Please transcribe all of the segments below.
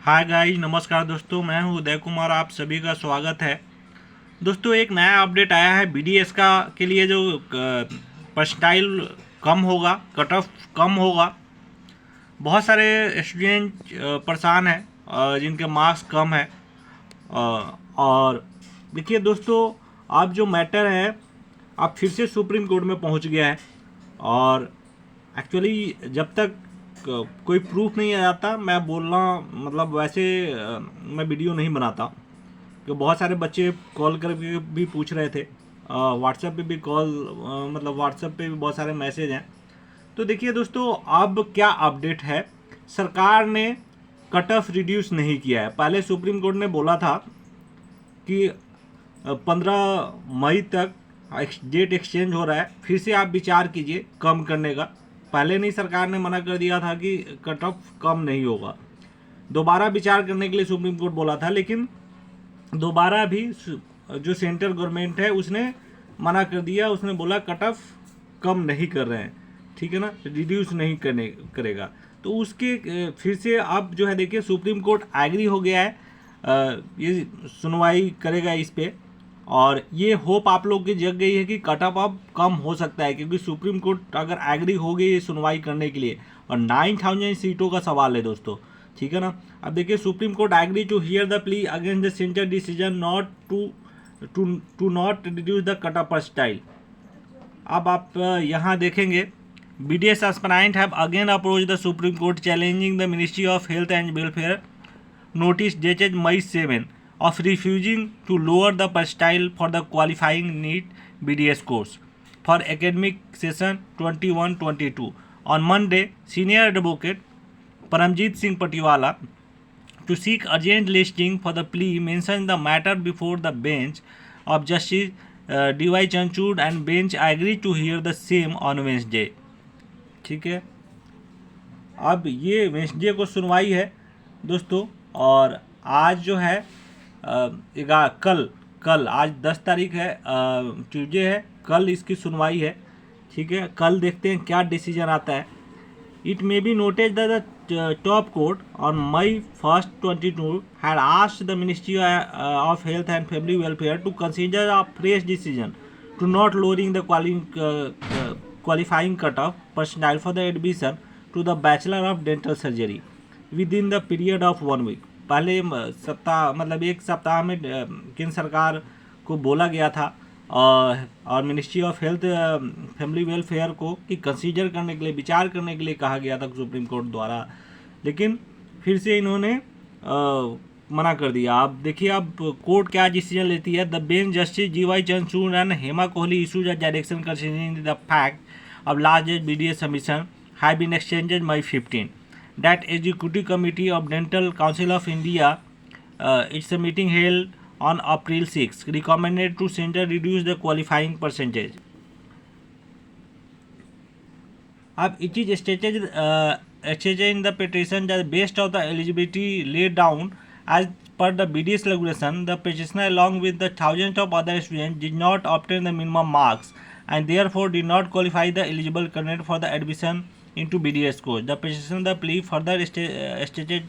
Hi guys, नमस्कार दोस्तों। मैं हूं उदय कुमार, आप सभी का स्वागत है। दोस्तों, एक नया अपडेट आया है बीडीएस का के लिए जो परसेंटाइल कम होगा, कट ऑफ कम होगा। बहुत सारे स्टूडेंट परेशान हैं जिनके मार्क्स कम है। और देखिए दोस्तों, अब जो मैटर है अब फिर से सुप्रीम कोर्ट में पहुंच गया है। और एक्चुअली जब तक कोई प्रूफ नहीं आ जाता, मैं बोलना मतलब वैसे मैं वीडियो नहीं बनाता। कि बहुत सारे बच्चे कॉल करके भी पूछ रहे थे, व्हाट्सएप पे भी कॉल मतलब व्हाट्सएप पे भी बहुत सारे मैसेज हैं। तो देखिए दोस्तों, अब क्या अपडेट है। सरकार ने कट ऑफ रिड्यूस नहीं किया है। पहले सुप्रीम कोर्ट ने बोला था कि 15 मई तक डेट एक्सचेंज हो रहा है, फिर से आप विचार कीजिए कम करने का। पहले नहीं सरकार ने मना कर दिया था कि कट ऑफ कम नहीं होगा। दोबारा विचार करने के लिए सुप्रीम कोर्ट बोला था, लेकिन दोबारा भी जो सेंट्रल गवर्नमेंट है उसने मना कर दिया। उसने बोला कट ऑफ कम नहीं कर रहे हैं, ठीक है ना, रिड्यूस नहीं करेगा। तो उसके फिर से अब जो है देखिए सुप्रीम कोर्ट एग्री हो गया है, ये सुनवाई करेगा इस पे। और ये होप आप लोग की जग गई है कि कट ऑफ अब कम हो सकता है, क्योंकि सुप्रीम कोर्ट अगर एग्री हो गई ये सुनवाई करने के लिए। और 9,000 सीटों का सवाल है दोस्तों, ठीक है ना। अब देखिए, Supreme Court agree to hear the plea against the centre decision not to not reduce the cut off style. अब आप यहाँ देखेंगे, BDS aspirant have again approached the Supreme Court challenging the Ministry of Health and Welfare notice dated May 7 of refusing to lower the percentile for the qualifying NEET BDS course for academic session 21-22. On Monday, senior advocate Paramjit Singh Patiwala, to seek urgent listing for the plea, mentioned the matter before the bench of Justice D.Y. Chanchud, and bench agreed to hear the same on Wednesday. ठीक है, अब ये Wednesday को सुनवाई है दोस्तों। और आज जो है कल आज 10 तारीख है, ट्यूसडे है, कल इसकी सुनवाई है। ठीक है, कल देखते हैं क्या डिसीजन आता है। It may be noted that the top court on May 1, 2022 had asked the Ministry of Health and Family Welfare to consider a fresh decision to not lowering the qualifying cutoff percentile for the admission to the Bachelor of Dental Surgery within the period of 1 week. पहले सप्ताह मतलब एक सप्ताह में केंद्र सरकार को बोला गया था और ministry of health family welfare को कि कंसीडर करने के लिए, विचार करने के लिए कहा गया था सुप्रीम कोर्ट द्वारा। लेकिन फिर से इन्होंने मना कर दिया। आप देखिए अब कोर्ट क्या डिसीजन लेती है। The bench justice GY Chandrachud and Hema Kohli issues a direction considering the fact of last day's BDS submission have been exchanged May 15. That Executive Committee of Dental Council of India, it's a meeting held on April 6, recommended to center reduce the qualifying percentage. It is stated in the petition that based on the eligibility laid down as per the BDS regulation, the petitioner along with the thousands of other students did not obtain the minimum marks and therefore did not qualify the eligible candidate for the admission into BDS course. The petitioner plea further stated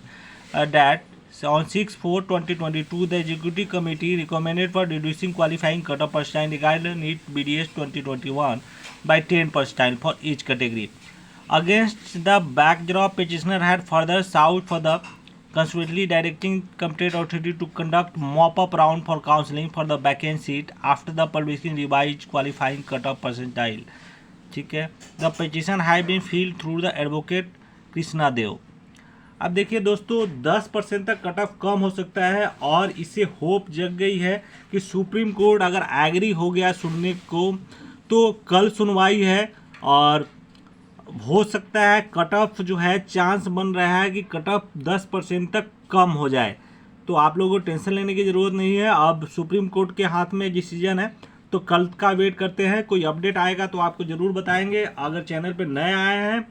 that on 6/4/2022, the Executive Committee recommended for reducing qualifying cutoff percentile regarding NEET BDS 2021 by 10 percentile for each category. Against the backdrop, petitioner had further sought for the consequently directing competent authority to conduct mop-up round for counseling for the vacant seat after the publishing revised qualifying cutoff percentile. ठीक है, the petition has been filed through the advocate Krishna देव। अब देखिए दोस्तों, 10% तक cut off कम हो सकता है और इससे होप जग गई है कि सुप्रीम कोर्ट अगर एग्री हो गया सुनने को तो कल सुनवाई है। और हो सकता है कट ऑफ जो है, चांस बन रहा है कि कट ऑफ 10% तक कम हो जाए। तो आप लोगों को टेंशन लेने की ज़रूरत नहीं है, अब सुप्रीम कोर्ट के हाथ में डिसीजन है। तो कल का वेट करते हैं, कोई अपडेट आएगा तो आपको ज़रूर बताएंगे। अगर चैनल पर नए आए हैं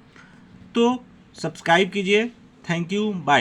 तो सब्सक्राइब कीजिए। Thank you, bye.